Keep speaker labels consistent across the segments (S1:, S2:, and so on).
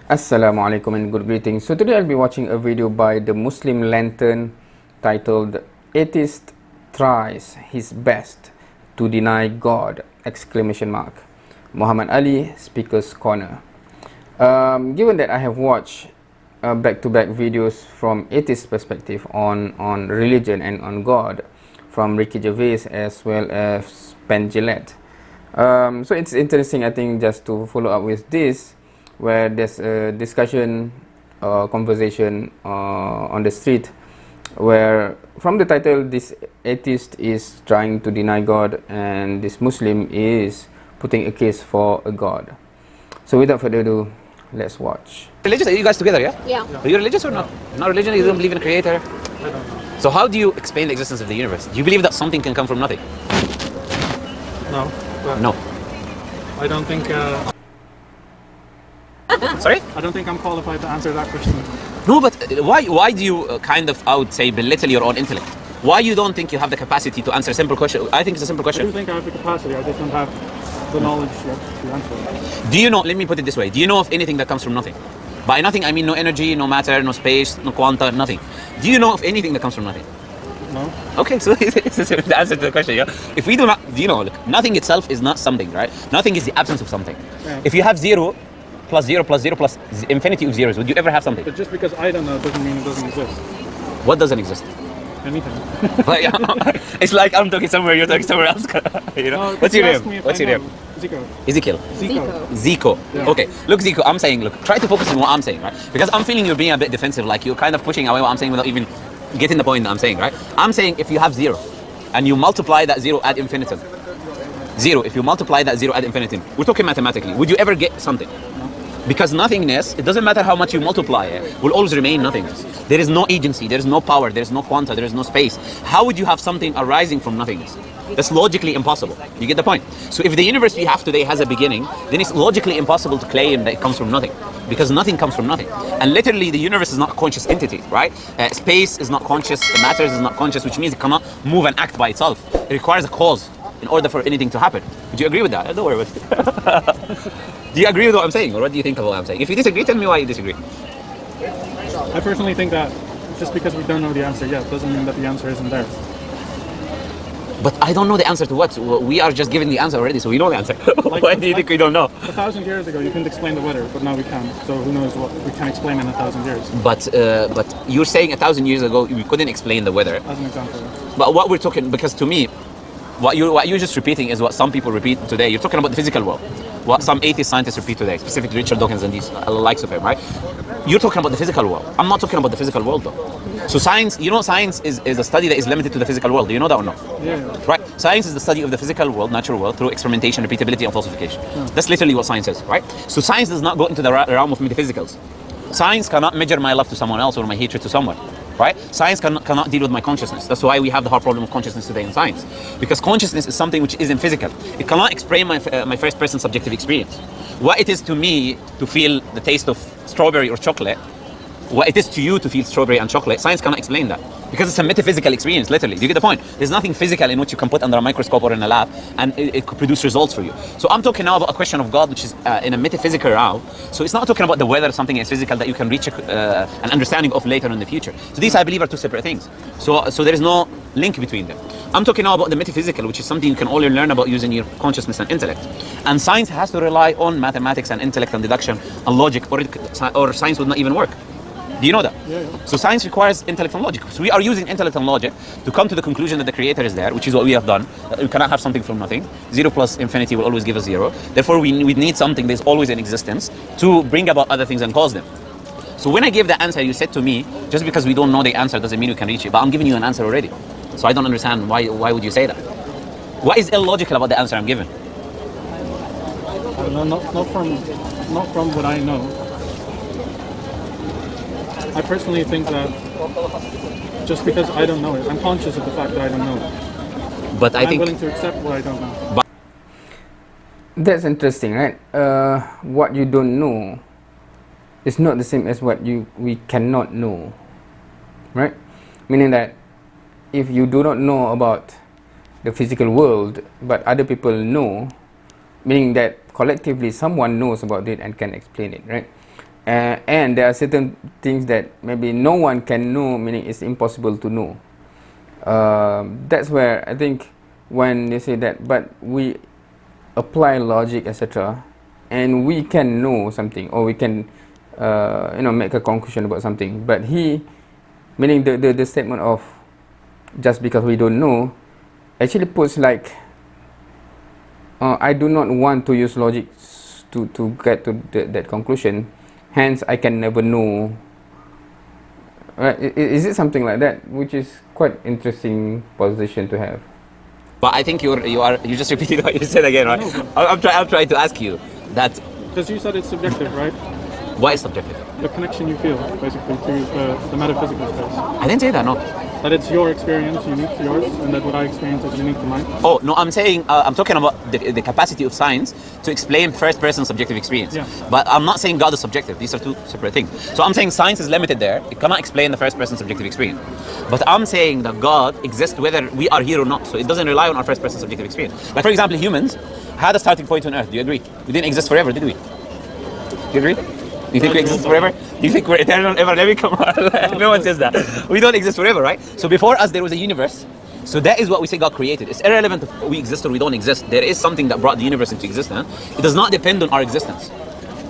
S1: Assalamualaikum and good greetings. So today I'll be watching a video by the Muslim Lantern titled Atheist Tries His Best to Deny God! Muhammad Ali, Speaker's Corner. Given that I have watched back-to-back videos from atheist perspective on religion and on God from Ricky Gervais as well as Penn Jillette. So it's interesting, I think, just to follow up with this, where there's a discussion conversation on the street, where from the title this atheist is trying to deny God and this Muslim is putting a case for a God. So without further ado, let's watch.
S2: Religious? Are you guys together, yeah?
S3: Yeah.
S2: Are you religious or not? Not religion? You don't believe in a creator?
S4: I don't know.
S2: So how do you explain the existence of the universe? Do you believe that something can come from nothing?
S4: No. But
S2: No.
S4: I don't think.
S2: Sorry?
S4: I don't think I'm qualified to answer that question.
S2: No, but why do you kind of, I would say, belittle your own intellect? Why you don't think you have the capacity to answer a simple question? I think it's a simple
S4: I do
S2: question.
S4: think I have the capacity. I just don't have the knowledge yet to answer it.
S2: Do you know, let me put it this way, do you know of anything that comes from nothing? By nothing, I mean no energy, no matter, no space, no quanta, nothing. Do you know of anything that comes from nothing?
S4: No.
S2: Okay, so this is the answer to the question, yeah? If we do not, you know, look, nothing itself is not something, right? Nothing is the absence of something.
S4: Yeah.
S2: If you have 0 plus 0 plus 0 plus infinity of zeros, would you ever have something?
S4: But just because I don't know doesn't mean it doesn't exist.
S2: What doesn't exist?
S4: Anything.
S2: Like, it's like I'm talking somewhere, you're talking somewhere else. You know?
S4: No,
S2: What's your
S4: you asked me
S2: name?
S4: if
S2: What's
S4: I
S2: your
S4: know.
S2: name?
S4: Zico.
S2: Ezekiel.
S4: Zico.
S2: Zico.
S4: Yeah.
S2: Okay, look, Zico, I'm saying, look, try to focus on what I'm saying, right? Because I'm feeling you're being a bit defensive, like you're kind of pushing away what I'm saying without even getting the point that I'm saying, right? I'm saying if you have 0 and you multiply that 0 ad infinitum, 0, if you multiply that 0 ad infinitum, we're talking mathematically, would you ever get something? Because nothingness, it doesn't matter how much you multiply it, will always remain nothingness. There is no agency, there is no power, there is no quanta, there is no space. How would you have something arising from nothingness? That's logically impossible. You get the point? So if the universe we have today has a beginning, then it's logically impossible to claim that it comes from nothing. Because nothing comes from nothing. And literally the universe is not a conscious entity, right? Space is not conscious, matter is not conscious, which means it cannot move and act by itself. It requires a cause in order for anything to happen. Would you agree with that? Don't worry about it. Do you agree with what I'm saying, or what do you think of what I'm saying? If you disagree, tell me why you disagree.
S4: I personally think that just because we don't know the answer yet doesn't mean that the answer isn't there.
S2: But I don't know the answer to what? We are just given the answer already, so we know the answer.
S4: Like-
S2: Why do you think we don't know?
S4: 1,000 years ago, you couldn't explain the weather, but now we can. So who knows what we can explain in 1,000 years?
S2: But you're saying 1,000 years ago we couldn't explain the weather.
S4: As an example.
S2: But what we're talking, because to me, what you're just repeating is what some people repeat today. You're talking about the physical world. What some atheist scientists repeat today, specifically Richard Dawkins and these likes of him, right? You're talking about the physical world. I'm not talking about the physical world though. So science, you know, science is a study that is limited to the physical world. Do you know that or not?
S4: Yeah.
S2: Right? Science is the study of the physical world, natural world, through experimentation, repeatability, and falsification. That's literally what science is, right? So science does not go into the realm of metaphysicals. Science cannot measure my love to someone else or my hatred to someone, right? Science cannot deal with my consciousness. That's why we have the hard problem of consciousness today in science. Because consciousness is something which isn't physical. It cannot explain my first person subjective experience. What it is to me to feel the taste of strawberry or chocolate, what it is to you to feel strawberry and chocolate, science cannot explain that. Because it's a metaphysical experience, literally. Do you get the point? There's nothing physical in which you can put under a microscope or in a lab and it could produce results for you. So I'm talking now about a question of God which is in a metaphysical realm. So it's not talking about the weather, something is physical that you can reach an understanding of later in the future. So these, I believe, are two separate things. So there is no link between them. I'm talking now about the metaphysical, which is something you can only learn about using your consciousness and intellect. And science has to rely on mathematics and intellect and deduction and logic, or science would not even work. Do you know that?
S4: Yeah.
S2: So science requires intellect and logic. So we are using intellect and logic to come to the conclusion that the creator is there, which is what we have done. We cannot have something from nothing. 0 plus infinity will always give us 0. Therefore, we need something that is always in existence to bring about other things and cause them. So when I gave the answer, you said to me, just because we don't know the answer doesn't mean we can reach it. But I'm giving you an answer already. So I don't understand why would you say that? What is illogical about the answer I'm giving?
S4: I don't know, not from what I know. I personally think that just because I don't know it, I'm conscious of the fact that I don't know it.
S2: But
S4: I'm willing to accept what I don't know.
S1: That's interesting, right? What you don't know is not the same as what we cannot know, right? Meaning that if you do not know about the physical world, but other people know, meaning that collectively someone knows about it and can explain it, right? and there are certain things that maybe no one can know, meaning it's impossible to know. That's where I think when you say that, but we apply logic, etc., and we can know something, or we can make a conclusion about something. But meaning the statement of just because we don't know, actually puts like I do not want to use logic to get to that conclusion, hence I can never know. Right? Is it something like that, which is quite interesting position to have?
S2: But I think you just repeated what you said again, right?
S4: No,
S2: I'm trying to ask you that.
S4: Because you said it's subjective, right?
S2: What is subjective?
S4: The connection you feel, basically, to the metaphysical space.
S2: I didn't say that, no.
S4: That it's your experience, unique to yours, and that what I experience is unique to mine.
S2: Oh, no, I'm saying, I'm talking about the capacity of science to explain first-person subjective experience.
S4: Yeah.
S2: But I'm not saying God is subjective. These are two separate things. So I'm saying science is limited there. It cannot explain the first-person subjective experience. But I'm saying that God exists whether we are here or not. So it doesn't rely on our first-person subjective experience. Like, for example, humans had a starting point on Earth. Do you agree? We didn't exist forever, did we? Do you agree? Do you think we exist forever? Do you think we're eternal, ever living? Come on, no one says that. We don't exist forever, right? So before us, there was a universe. So that is what we say God created. It's irrelevant if we exist or we don't exist. There is something that brought the universe into existence. It does not depend on our existence.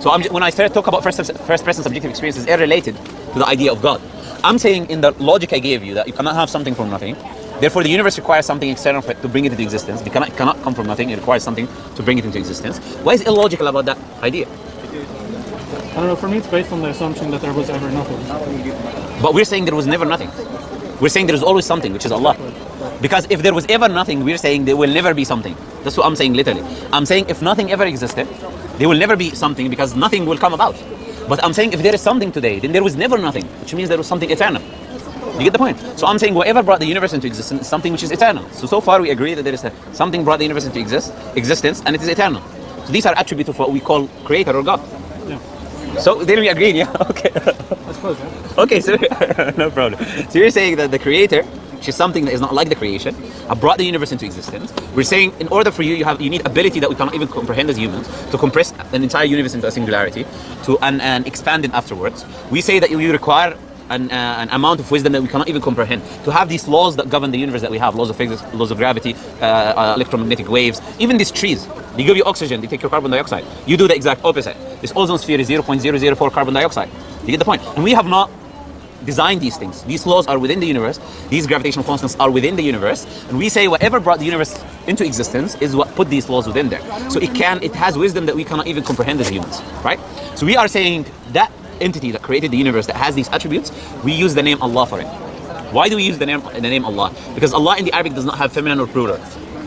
S2: So when I first talk about first-person subjective experience, it's irrelated to the idea of God. I'm saying in the logic I gave you that you cannot have something from nothing. Therefore, the universe requires something external to bring it into existence. It cannot come from nothing. It requires something to bring it into existence. What is illogical about that idea?
S4: I don't know, for me it's based on the assumption that there was ever nothing.
S2: But we're saying there was never nothing. We're saying there's always something, which is Allah. Because if there was ever nothing, we're saying there will never be something. That's what I'm saying literally. I'm saying if nothing ever existed, there will never be something because nothing will come about. But I'm saying if there is something today, then there was never nothing, which means there was something eternal. You get the point? So I'm saying whatever brought the universe into existence is something which is eternal. So far we agree that there is something brought the universe into existence and it is eternal. So these are attributes of what we call creator or God.
S4: Yeah.
S2: So then we agree, yeah? Okay.
S4: That's close, yeah?
S2: Okay, so no problem. So you're saying that the creator, which is something that is not like the creation, brought the universe into existence. We're saying in order for you need ability that we cannot even comprehend as humans to compress an entire universe into a singularity and expand it afterwards. We say that you require an amount of wisdom that we cannot even comprehend to have these laws that govern the universe that we have, laws of physics, laws of gravity, electromagnetic waves, even these trees. They give you oxygen, they take your carbon dioxide. You do the exact opposite. This ozone sphere is 0.004 carbon dioxide. You get the point? And we have not designed these things. These laws are within the universe. These gravitational constants are within the universe. And we say whatever brought the universe into existence is what put these laws within there. So it has wisdom that we cannot even comprehend as humans, right? So we are saying that entity that created the universe that has these attributes, we use the name Allah for it. Why do we use the name Allah? Because Allah in the Arabic does not have feminine or plural.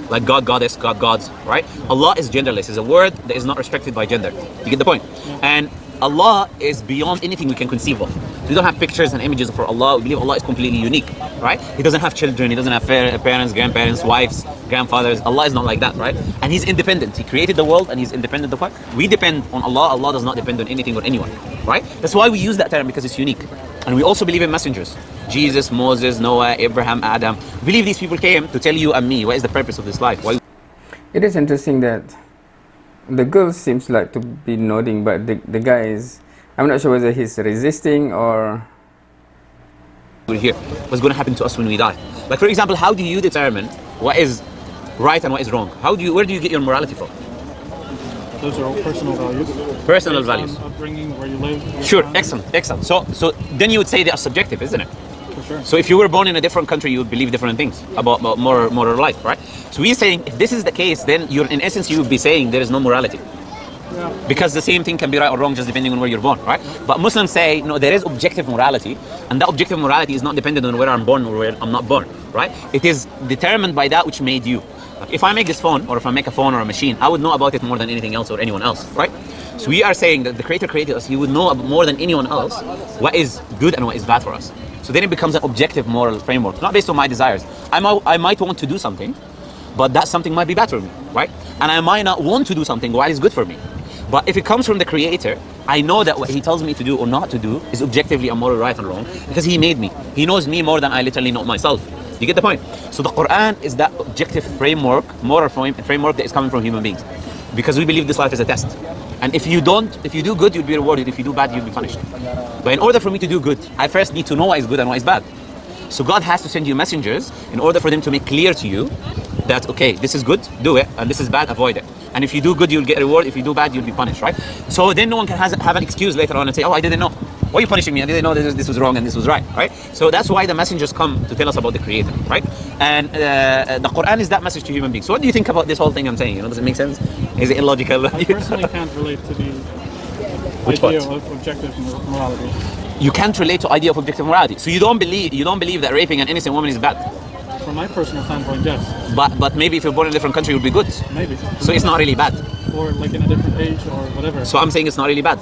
S2: Like God, goddess, God, gods, right? Allah is genderless. It's a word that is not restricted by gender. You get the point? And Allah is beyond anything we can conceive of. We don't have pictures and images for Allah. We believe Allah is completely unique, right? He doesn't have children. He doesn't have parents, grandparents, wives, grandfathers. Allah is not like that, right? And He's independent. He created the world and He's independent of what? We depend on Allah. Allah does not depend on anything or anyone, right? That's why we use that term, because it's unique. And we also believe in messengers. Jesus, Moses, Noah, Abraham, Adam. We believe these people came to tell you and me what is the purpose of this life. Why?
S1: It is interesting that the girl seems like to be nodding, but the guy is, I'm not sure whether he's resisting or...
S2: We're here. What's going to happen to us when we die? Like, for example, how do you determine what is right and what is wrong? Where do you get your morality from?
S4: Those are all personal values.
S2: Personal
S4: Based
S2: values.
S4: on upbringing, where you live.
S2: Sure, excellent. So then you would say they are subjective, isn't it?
S4: For sure.
S2: So if you were born in a different country, you would believe different things about moral life, right? So we're saying if this is the case, then in essence you would be saying there is no morality.
S4: Yeah.
S2: Because the same thing can be right or wrong just depending on where you're born, right? But Muslims say, no, there is objective morality, and that objective morality is not dependent on where I'm born or where I'm not born, right? It is determined by that which made you. Like if I make this phone, or if I make a phone or a machine, I would know about it more than anything else or anyone else, right? So we are saying that the Creator created us, He would know more than anyone else what is good and what is bad for us. So then it becomes an objective moral framework, not based on my desires. I might want to do something, but that something might be bad for me, right? And I might not want to do something while it's good for me. But if it comes from the Creator, I know that what He tells me to do or not to do is objectively a moral right and wrong, because He made me. He knows me more than I literally know myself. You get the point? So the Quran is that objective framework, moral framework that is coming from human beings. Because we believe this life is a test. And if you do good, you'll be rewarded. If you do bad, you'll be punished. But in order for me to do good, I first need to know what is good and what is bad. So God has to send you messengers in order for them to make clear to you that, okay, this is good, do it, and this is bad, avoid it. And if you do good, you'll get a reward. If you do bad, you'll be punished, right? So then no one can have an excuse later on and say, oh, I didn't know. Why are you punishing me? I didn't know this was wrong and this was right, right? So that's why the messengers come to tell us about the Creator, right? And the Quran is that message to human beings. So what do you think about this whole thing I'm saying? Does it make sense? Is it illogical?
S4: I personally can't relate to the
S2: Which
S4: idea
S2: part?
S4: of objective morality.
S2: You can't relate to idea of objective morality. So you don't believe that raping an innocent woman is bad.
S4: From my personal standpoint, yes.
S2: But maybe if you're born in a different country, it would be good.
S4: Maybe.
S2: So it's not really bad.
S4: Or like in a different age or whatever.
S2: So I'm saying it's not really bad.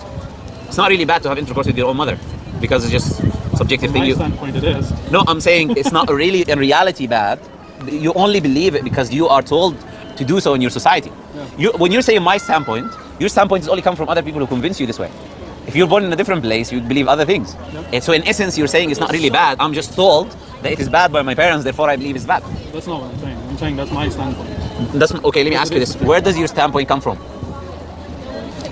S2: It's not really bad to have intercourse with your own mother, because it's just subjective
S4: From
S2: thing.
S4: my standpoint, it is.
S2: No, I'm saying it's not really in reality bad. You only believe it because you are told to do so in your society.
S4: Yeah.
S2: When you're saying my standpoint, your standpoint is only come from other people who convince you this way. If you're born in a different place, you believe other things.
S4: Yeah.
S2: And so in essence, you're saying it's not really bad. I'm just told that it is bad by my parents, therefore I believe it's bad.
S4: That's not what I'm saying. I'm saying that's my standpoint.
S2: Okay, let me ask you this. Where does your standpoint come from?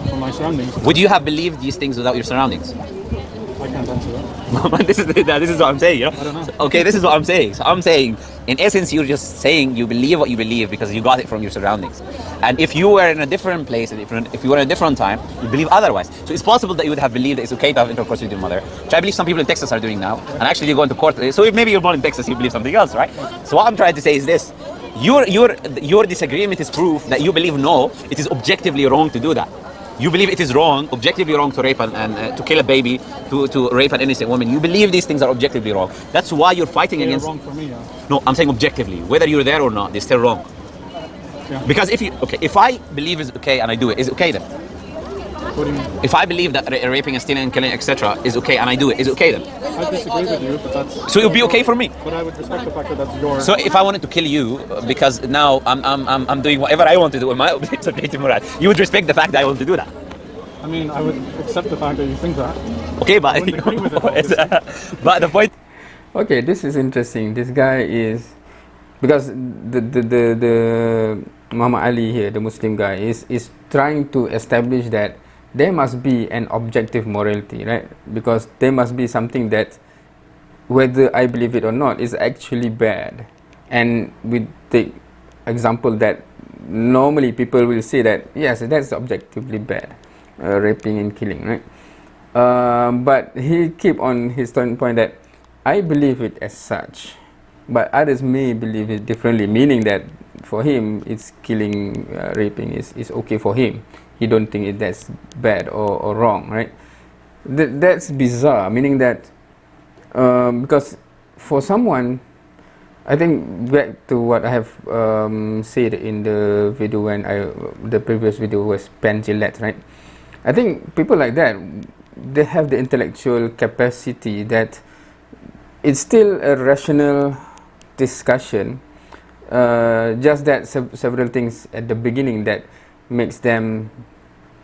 S4: From my surroundings.
S2: Would you have believed these things without your surroundings?
S4: I can't answer that.
S2: this is what I'm saying, you know?
S4: I don't know.
S2: Okay, this is what I'm saying. So I'm saying, in essence, you're just saying you believe what you believe because you got it from your surroundings. And if you were in a different place, if you were in a different time, you believe otherwise. So it's possible that you would have believed that it's okay to have intercourse with your mother, which I believe some people in Texas are doing now. And actually, you go into court. So if maybe you're born in Texas, you believe something else, right? So what I'm trying to say is this: your disagreement is proof that you believe no, it is objectively wrong to do that. You believe it is wrong, objectively wrong to rape and to kill a baby, to rape an innocent woman. You believe these things are objectively wrong. That's why you're fighting
S4: They're
S2: against.
S4: wrong for me, yeah.
S2: No, I'm saying objectively. Whether you're there or not, they're still wrong.
S4: Yeah.
S2: Because if I believe it's okay and I do it, is it okay then?
S4: What do you mean?
S2: If I believe that raping and stealing and killing, etc., is okay and I do it, is it okay then?
S4: I disagree with you, but that's...
S2: So it would be okay for me.
S4: But I would respect the fact that that's your...
S2: So if I wanted to kill you because now I'm doing whatever I want to do in my subjective morality, you would respect the fact that I want to do that.
S4: I mean, I would accept the fact that you think that.
S2: Okay, but
S4: I wouldn't agree with it, obviously.
S2: but the point.
S1: Okay, this is interesting. This guy is, because the Muhammad Ali here, the Muslim guy, is trying to establish that there must be an objective morality, right? Because there must be something that, whether I believe it or not, is actually bad. And we take example that normally people will say that yes, that's objectively bad, raping and killing, right? But he keep on his point that I believe it as such, but others may believe it differently, meaning that for him it's killing, raping is okay for him. He don't think that's bad or wrong, right? That's bizarre, meaning that because for someone, I think back to what I have said in the video when the previous video was Penn Gillette, right? I think people like that, they have the intellectual capacity that it's still a rational discussion, just that several things at the beginning that makes them,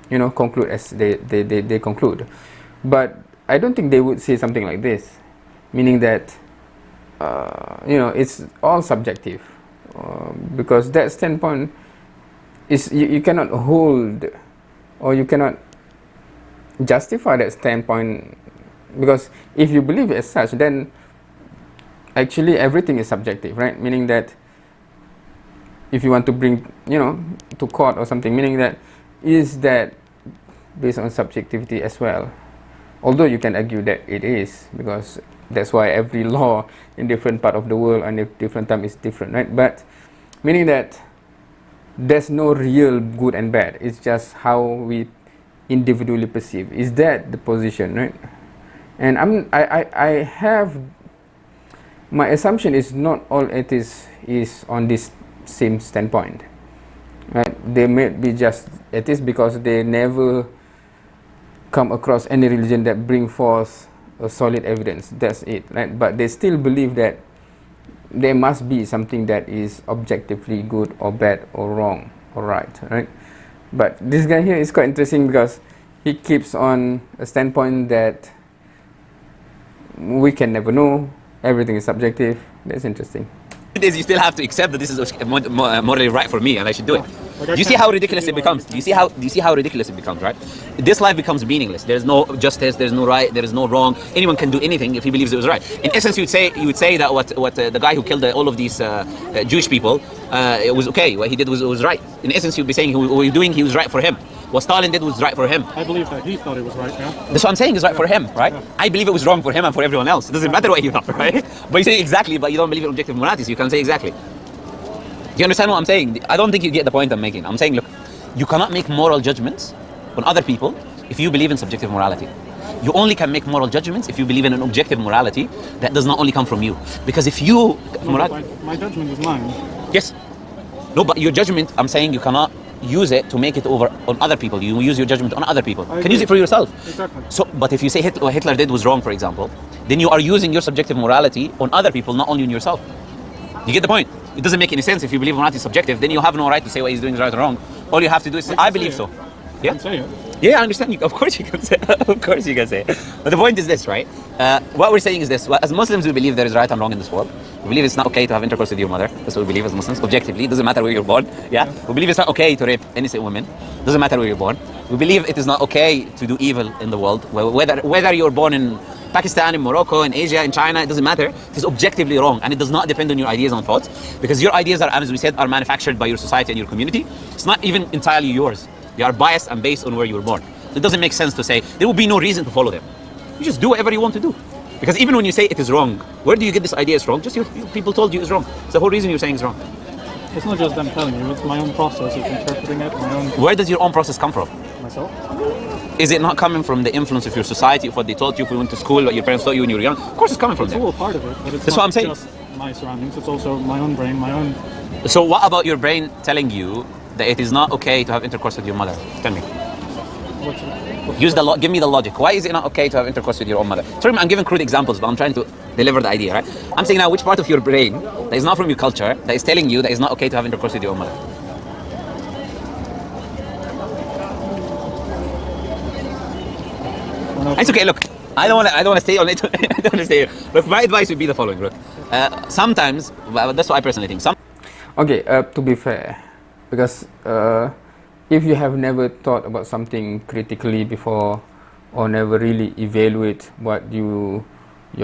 S1: conclude as they conclude. But I don't think they would say something like this, meaning that it's all subjective, because that standpoint is you cannot hold, or you cannot justify that standpoint, because if you believe it as such, then actually everything is subjective, right? Meaning that if you want to bring to court or something, meaning that is that based on subjectivity as well, although you can argue that it is, because that's why every law in different part of the world and at different time is different, right? But meaning that there's no real good and bad, it's just how we individually perceive. Is that the position, right? And I have, my assumption is not all atheists is on this same standpoint, right? They may be just atheists because they never come across any religion that bring forth a solid evidence. That's it, right? But they still believe that there must be something that is objectively good or bad or wrong or right? But this guy here is quite interesting because he keeps on a standpoint that we can never know, everything is subjective. That's interesting.
S2: Is you still have to accept that this is morally right for me and I should do it.
S4: Like,
S2: Do you see how ridiculous it becomes? Do you see how ridiculous it becomes, right? This life becomes meaningless. There's no justice, there's no right, there is no wrong. Anyone can do anything if he believes it was right. In essence, you would say that what the guy who killed all of these Jewish people, it was okay. What he did was right. In essence, you'd be saying what he was he was right for him. What Stalin did was right for him.
S4: I believe that he thought it was right, yeah?
S2: That's what I'm saying is right for him, right?
S4: Yeah.
S2: I believe it was wrong for him and for everyone else. It doesn't matter what you thought, right? But you say exactly, but you don't believe in objective morality, so you can say exactly. Do you understand what I'm saying? I don't think you get the point I'm making. I'm saying, look, you cannot make moral judgments on other people if you believe in subjective morality. You only can make moral judgments if you believe in an objective morality that does not only come from you. Because if you...
S4: My judgment is mine.
S2: Yes. No, but your judgment, I'm saying you cannot use it to make it over on other people. You use your judgment on other people. You can use it for yourself.
S4: Exactly.
S2: So, but if you say what Hitler did was wrong, for example, then you are using your subjective morality on other people, not only on yourself. You get the point? It doesn't make any sense. If you believe morality is subjective, then you have no right to say what he's doing is right or wrong. All you have to do is say, I believe so. Yeah?
S4: You can say it.
S2: Yeah, I understand. Of course you can say it. Of course you can say it. But the point is this, right? What we're saying is this. As Muslims, we believe there is right and wrong in this world. We believe it's not okay to have intercourse with your mother. That's what we believe as Muslims. Objectively, it doesn't matter where you're born. Yeah? We believe it's not okay to rape innocent women. Doesn't matter where you're born. We believe it is not okay to do evil in the world. Whether you're born in Pakistan, in Morocco, in Asia, in China, it doesn't matter. It is objectively wrong, and it does not depend on your ideas and thoughts, because your ideas are, as we said, are manufactured by your society and your community. It's not even entirely yours. They are biased and based on where you were born. It doesn't make sense to say there will be no reason to follow them. You just do whatever you want to do. Because even when you say it is wrong, where do you get this idea is wrong? Just your people told you it's wrong. It's the whole reason you're saying it's wrong.
S4: It's not just them telling you, it's my own process of interpreting it, my own...
S2: Where does your own process come from?
S4: Myself?
S2: Is it not coming from the influence of your society, of what they taught you, if you went to school, what your parents taught you when you were young? Of course it's coming from
S4: It's
S2: there.
S4: all part of it, but it's
S2: That's
S4: not
S2: what I'm saying.
S4: just my surroundings, it's also my own brain, my own...
S2: So what about your brain telling you that it is not okay to have intercourse with your mother? Tell me. Give me the logic. Why is it not okay to have intercourse with your own mother? Sorry, I'm giving crude examples, but I'm trying to deliver the idea, right? I'm saying now, which part of your brain that is not from your culture, that is telling you that it's not okay to have intercourse with your own mother? It's okay. Look, I don't want to stay on it. I don't want to stay here. Look, my advice would be the following. Look, sometimes that's what I personally think.
S1: Okay, to be fair, because if you have never thought about something critically before, or never really evaluate what your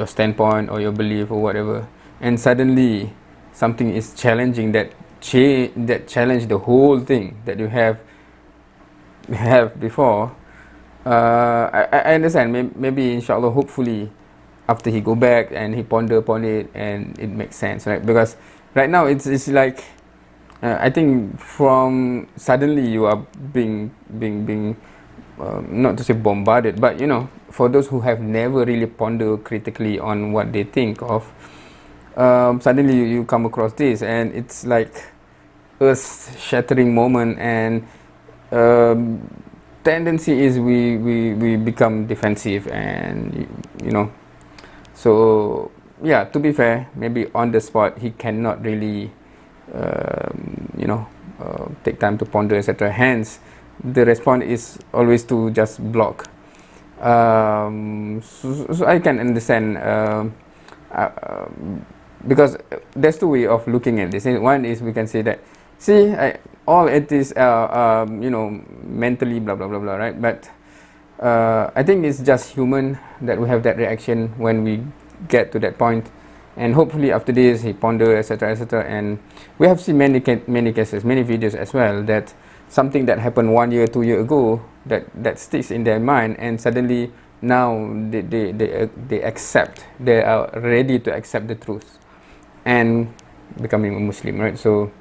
S1: standpoint or your belief or whatever, and suddenly something is challenging that challenge the whole thing that you have before. I understand. Maybe inshallah, hopefully, after he go back and he ponder upon it and it makes sense, right? Because right now it's like I think from suddenly you are being not to say bombarded, but you know, for those who have never really pondered critically on what they think of, suddenly you come across this, and it's like a shattering moment, and tendency is we become defensive, and you know, so yeah, to be fair, maybe on the spot he cannot really take time to ponder, etc. Hence the response is always to just block. So I can understand, because there's two ways of looking at this. One is we can say that, see, all atheists are mentally blah blah blah blah, right? But I think it's just human that we have that reaction when we get to that point, and hopefully after this he ponder, etc., etc. And we have seen many cases, many videos as well, that something that happened 1 year, 2 years ago that sticks in their mind, and suddenly now they accept, they are ready to accept the truth and becoming a Muslim, right? So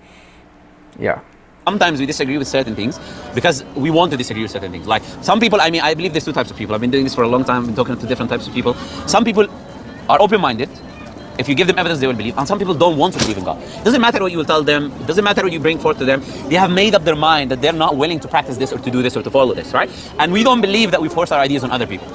S1: yeah.
S2: Sometimes we disagree with certain things because we want to disagree with certain things. Like some people, I mean, I believe there's two types of people. I've been doing this for a long time. I've been talking to different types of people. Some people are open-minded. If you give them evidence, they will believe. And some people don't want to believe in God. It doesn't matter what you will tell them. It doesn't matter what you bring forth to them. They have made up their mind that they're not willing to practice this or to do this or to follow this, right? And we don't believe that we force our ideas on other people.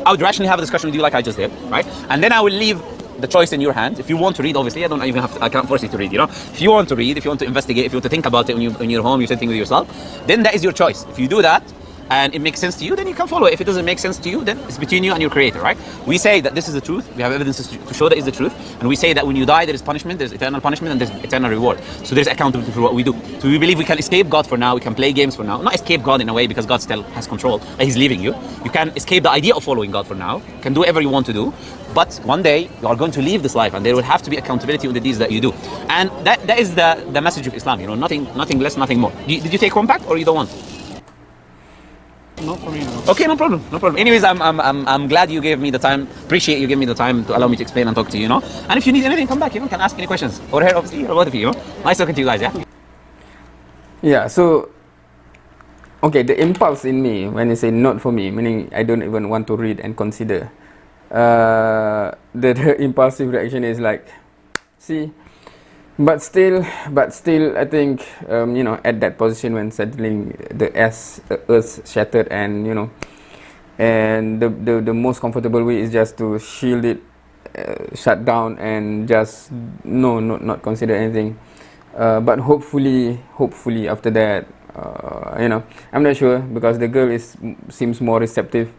S2: I would rationally have a discussion with you like I just did, right? And then I will leave the choice in your hands. If you want to read, obviously, I can't force you to read, you know. If you want to read, if you want to investigate, if you want to think about it when you're home, you're sitting with yourself, then that is your choice. If you do that, and it makes sense to you, then you can follow it. If it doesn't make sense to you, then it's between you and your creator, right? We say that this is the truth. We have evidence to show that is the truth. And we say that when you die, there is punishment, there's eternal punishment, and there's eternal reward. So there's accountability for what we do. So we believe we can escape God for now. We can play games for now. Not escape God in a way because God still has control. He's leaving you. You can escape the idea of following God for now. You can do whatever you want to do. But one day you are going to leave this life, and there will have to be accountability on the deeds that you do. And that is the message of Islam. You know, nothing less, nothing more. Did you take one back, or you don't want?
S4: Not for me, no.
S2: Okay, no problem, no problem. Anyways, I'm glad you gave me the time. Appreciate you giving me the time to allow me to explain and talk to you. You know, and if you need anything, come back. You know, can ask any questions. Or here, obviously, or both of you. You know, nice talking to you guys. Yeah.
S1: Yeah. So, okay, the impulse in me when you say not for me, meaning I don't even want to read and consider. The impulsive reaction is like, see, but still, I think you know, at that position when settling the earth shattered, and you know, and the most comfortable way is just to shield it, shut down, and just not consider anything. But hopefully after that, you know, I'm not sure, because the girl seems more receptive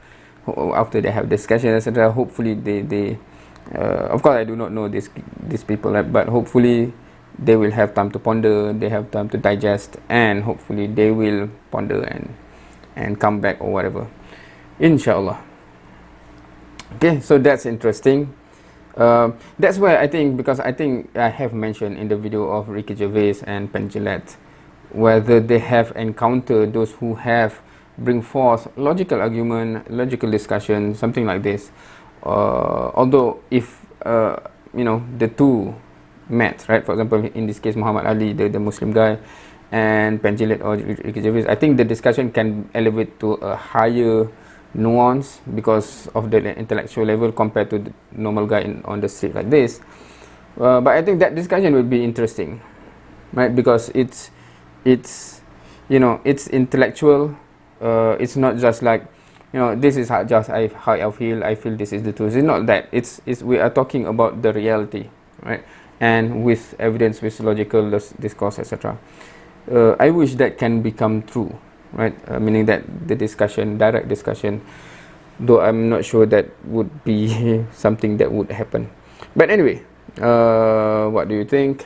S1: after they have discussion, etc. Hopefully they of course I do not know these people, right? But hopefully they will have time to ponder, they have time to digest, and hopefully they will ponder and come back or whatever, inshallah. Okay, so that's interesting. That's why I think, because I think I have mentioned in the video of Ricky Gervais and Penjilat, whether they have encountered those who have bring forth logical argument, logical discussion, something like this. Although if you know, the two met, right? For example, in this case, Muhammad Ali, the Muslim guy, and Penjilat or Ricky Gervais, I think the discussion can elevate to a higher nuance because of the intellectual level compared to the normal guy on the street like this. But I think that discussion will be interesting, right? Because it's you know, it's intellectual. It's not just like, you know, this is how I feel. I feel this is the truth. It's not that. It's we are talking about the reality, right? And with evidence, with logical discourse, etc. I wish that can become true, right? Meaning that the discussion, direct discussion, though I'm not sure that would be something that would happen. But anyway, what do you think?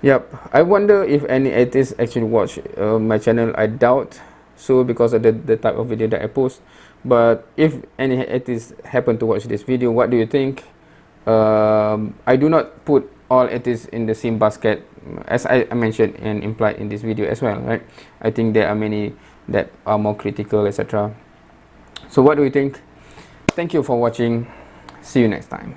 S1: Yep, I wonder if any atheists actually watch my channel. I doubt so, because of the type of video that I post. But if any atheists happen to watch this video, what do you think? I do not put all atheists in the same basket, as I mentioned and implied in this video as well, right? I think there are many that are more critical, etc. So what do you think? Thank you for watching. See you next time.